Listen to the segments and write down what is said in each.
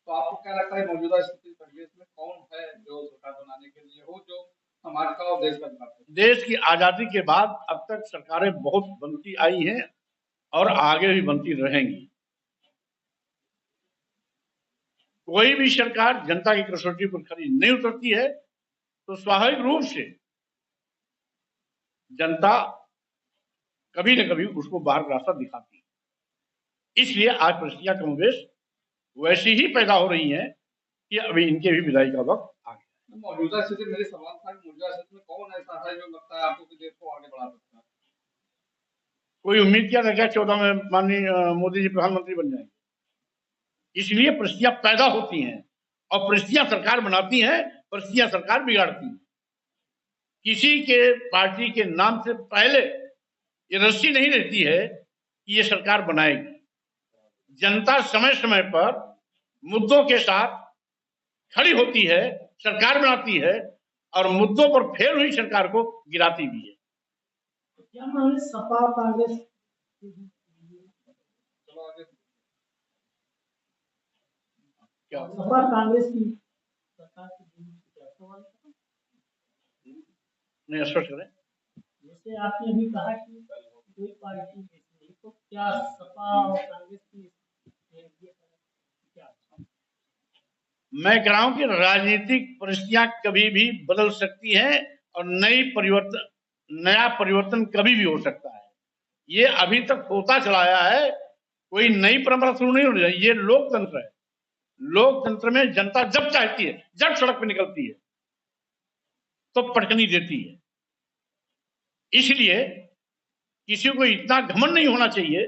तो आपको क्या लगता है मौजूदा स्थिति परिवेश में कौन है जो सरकार बनाने के लिए हो, जो समाज का और देश का विकास करे? देश की आजादी के बाद अब तक सरकारें बहुत बनती आई हैं और आगे भी बनती रहेंगी। कोई भी सरकार जनता की कसौटी पर खरी नहीं उतरती है तो स्वाभाविक रूप से जनता कभी न कभी उसको बाहर का रास्ता दिखाती है। इसलिए आज परिस्थितियां कमोबेश वैसी ही पैदा हो रही हैं कि अभी इनके भी विदाई का वक्त आ गया। मौजूदा स्थिति, मेरे सवाल था कि मौजूदा स्थिति में कौन ऐसा है जो लगता है आपको कि देश को आगे बढ़ा सकता है? कोई उम्मीद किया था क्या 14 में माननीय मोदी जी प्रधानमंत्री बन जाएंगे? इसलिए परिस्थितियां पैदा होती हैं और परिस्थितियां सरकार बनाती हैं, परिस्थितियां सरकार बिगाड़ती हैं। किसी के पार्टी के नाम से पहले ये रस्सी नहीं रहती है कि ये सरकार बनाएगी। जनता समय समय पर मुद्दों के साथ खड़ी होती है, सरकार बनाती है और मुद्दों पर फेल हुई सरकार को गिराती भी है। क्या माने सपा कांग्रेस सपा कांग्रेस की सरकार नहीं स्पष्ट करें। जैसे आपने अभी कहा कि कोई पार्टी नहीं, तो क्या सपा और कांग्रेस की क्या? मैं कह रहा हूं कि राजनीतिक परिस्थितियां कभी भी बदल सकती हैं और नया परिवर्तन कभी भी हो सकता है। ये अभी तक होता चला आया है, कोई नई परंपरा शुरू नहीं हो रही है। ये लोकतंत्र है। लोकतंत्र में जनता जब चाहती है, जब सड़क पर निकलती है तो पटकनी देती है। इसलिए किसी को इतना घमंड नहीं होना चाहिए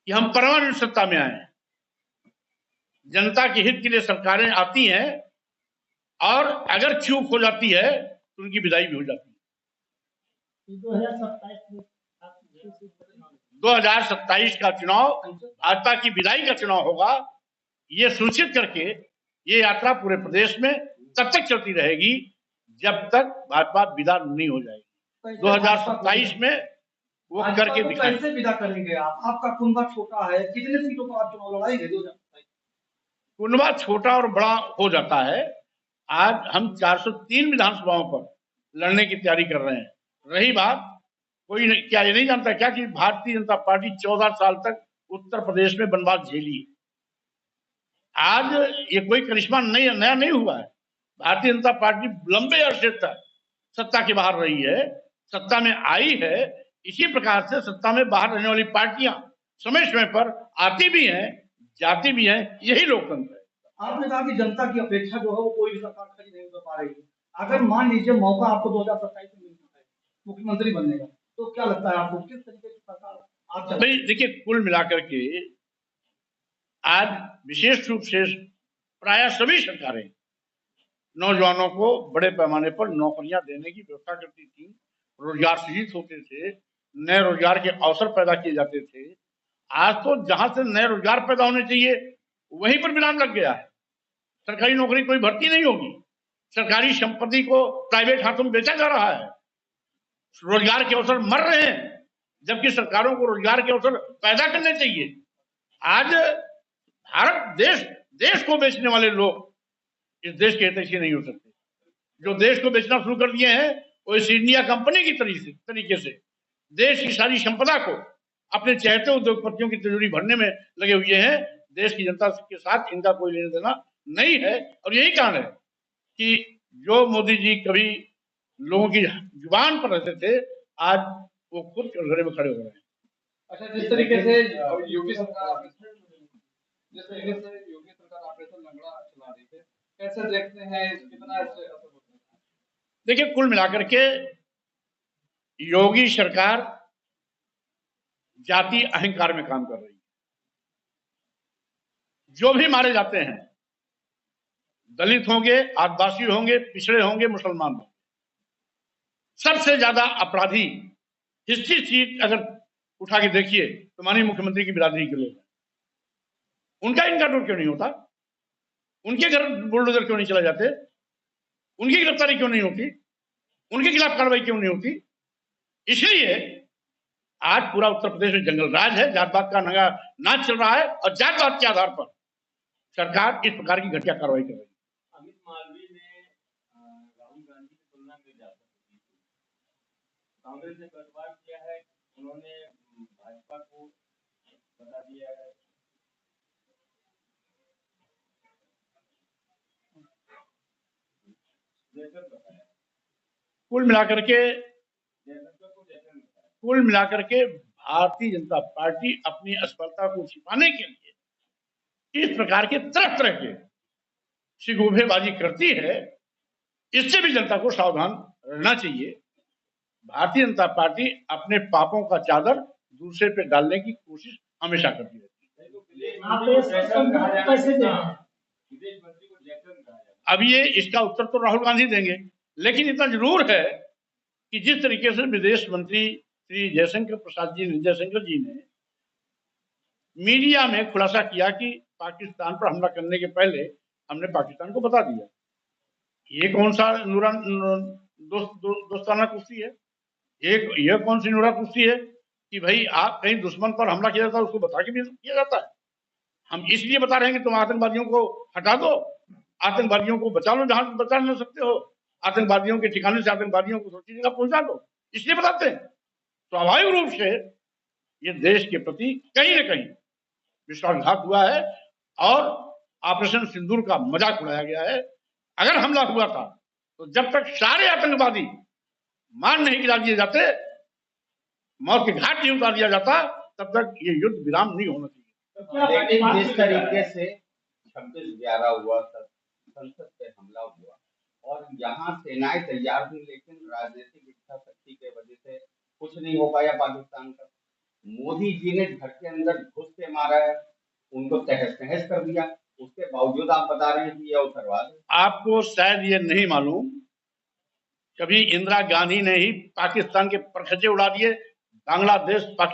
कि हम परमानेंट सत्ता में आए। जनता के हित के लिए सरकारें आती हैं और अगर चूक हो जाती है तो उनकी विदाई भी हो जाती है। 2027 का चुनाव भाजपा की विदाई का चुनाव होगा। ये सुनिश्चित करके ये यात्रा पूरे प्रदेश में तब तक चलती रहेगी जब तक भाजपा विदा नहीं हो जाएगी। 2027 में वो करके दिखाएंगे। कैसे विदा करेंगे आप? आपका कुनबा छोटा है, कितने सीटों पर आप चुनाव लड़ाएंगे? कुनबा छोटा और बड़ा हो जाता है। आज हम 403 विधानसभाओं पर लड़ने की तैयारी कर रहे हैं। रही बात, कोई क्या ये नहीं जानता क्या कि भारतीय जनता पार्टी 14 साल तक उत्तर प्रदेश में वनवास झेली। आज ये कोई करिश्मा नया नहीं हुआ है। भारतीय जनता पार्टी लंबे अरसे तक सत्ता के बाहर रही है, सत्ता में आई है। इसी प्रकार से सत्ता में बाहर रहने वाली पार्टियां समय समय पर आती भी हैं, जाती भी हैं। यही लोकतंत्र है। आपने कहा कि जनता की अपेक्षा जो है वो कोई भी सरकार खड़ी नहीं कर पा रही। अगर मान लीजिए मौका आपको 2027 में मिलता है मुख्यमंत्री बनने का, तो क्या लगता है आपको किस तरीके की सरकार आप चलाएंगे? देखिए, कुल मिलाकर के आज विशेष रूप से प्राय सभी सरकारें नौजवानों को बड़े पैमाने पर नौकरियां देने की व्यवस्था करती थी। रोजगार सृजित होते थे, नए रोजगार के अवसर पैदा किए जाते थे। आज तो जहां से नए रोजगार पैदा होने चाहिए वहीं पर विराम लग गया है। सरकारी नौकरी कोई भर्ती नहीं होगी। सरकारी संपत्ति को प्राइवेट हाथों में बेचा जा रहा है। रोजगार के अवसर मर रहे हैं, जबकि सरकारों को रोजगार के अवसर पैदा करने चाहिए। आज भारत देश को बेचने वाले लोग इस देश के हितैषी नहीं हो सकते। जो देश को बेचना शुरू कर दिए हैं वो इस इंडिया कंपनी की तरीके से देश की सारी संपदा को अपने चहेते उद्योगपतियों की तिजोरी भरने में लगे हुए हैं। देश की जनता के साथ इनका कोई लेना देना नहीं है। और यही कारण है कि जो मोदी जी कभी लोगों की जुबान पर रहते थे, आज वो खुद कटघरे में खड़े हो रहे हैं। अच्छा, जिस तरीके से योगी सरकार ऑपरेशन लंगड़ा चला रही है, कैसे देखते हैं? कितना इससे असर होता है? देखिए, कुल मिलाकर के योगी सरकार जाति अहंकार में काम कर रही है। जो भी मारे जाते हैं, दलित होंगे, आदिवासी होंगे, पिछड़े होंगे, मुसलमान होंगे, सबसे ज्यादा अपराधी हिस्ट्री सीट अगर उठा के देखिए तो माननीय मुख्यमंत्री की बिरादरी के लोग हैं। उनका इनकाउंटर क्यों नहीं होता? उनके घर बुलडोजर क्यों नहीं चला जाते? उनकी गिरफ्तारी क्यों नहीं होती? उनके खिलाफ कार्रवाई क्यों नहीं होती? इसलिए आज पूरा उत्तर प्रदेश में जंगल राज है। जात पात का नंगा नाच चल रहा है और जात पात के आधार पर सरकार इस प्रकार की घटिया कार्रवाई कर रही है। अमित मालवीय ने राहुल गांधी की तुलना में ज्यादा कांग्रेस ने पलटवार किया है, उन्होंने भाजपा को बता दिया है। कुल मिलाकर के भारतीय जनता पार्टी अपनी असफलता को छिपाने के लिए इस प्रकार के तरह तरह के शिगूफेबाजी करती है। इससे भी जनता को सावधान रहना चाहिए। भारतीय जनता पार्टी अपने पापों का चादर दूसरे पे डालने की कोशिश हमेशा करती रहती है। आप ये संदर्भ कैसे देते हैं? विदेश मंत्री को जैक्सन कहा जाता है। अब ये इसका उत्तर तो राहुल गांधी देंगे, लेकिन इतना जरूर है कि जिस तरीके से विदेश मंत्री श्री जयशंकर जी ने मीडिया में खुलासा किया कि पाकिस्तान पर हमला करने के पहले हमने पाकिस्तान को बता दिया, ये कौन सा दोस्ताना कुश्ती है? यह कौन सी नूरा कुश्ती है कि भाई आप कहीं दुश्मन पर हमला किया जाता है उसको बता के भी किया जाता है? हम इसलिए बता रहे हैं कि तुम आतंकवादियों को हटा दो, आतंकवादियों को बचा लो जहां बचा नहीं सकते हो, आतंकवादियों के ठिकाने से आतंकवादियों को सुरक्षित जगह पहुंचा दो, इसलिए बताते हैं। स्वाभाविक रूप से ये देश के प्रति कहीं न कहीं विश्वासघात हुआ है और ऑपरेशन सिंदूर का मजाक उड़ाया गया है। अगर हमला हुआ था तो जब तक सारे आतंकवादी मार नहीं गिरा दिए जाते, मौत के घाट नहीं उतार दिया जाता, तब तक ये युद्ध विराम नहीं होना चाहिए। लेकिन जिस तरीके से 26/11 हुआ था, संसद पे हमला हुआ और यहाँ सेनाएं तैयार थी, लेकिन राजनीतिक इच्छा शक्ति की वजह से कुछ नहीं हो पाया पाकिस्तान का। मोदी जी ने घर के अंदर घुस के मारा है, उनको तहस नहस कर दिया, उसके बावजूद आप बता रहे हैं कि यह उग्रवाद है। आपको शायद ये नहीं मालूम, कभी इंदिरा गांधी ने ही पाकिस्तान के परखचे उड़ा दिए। बांग्लादेश पाकिस्तान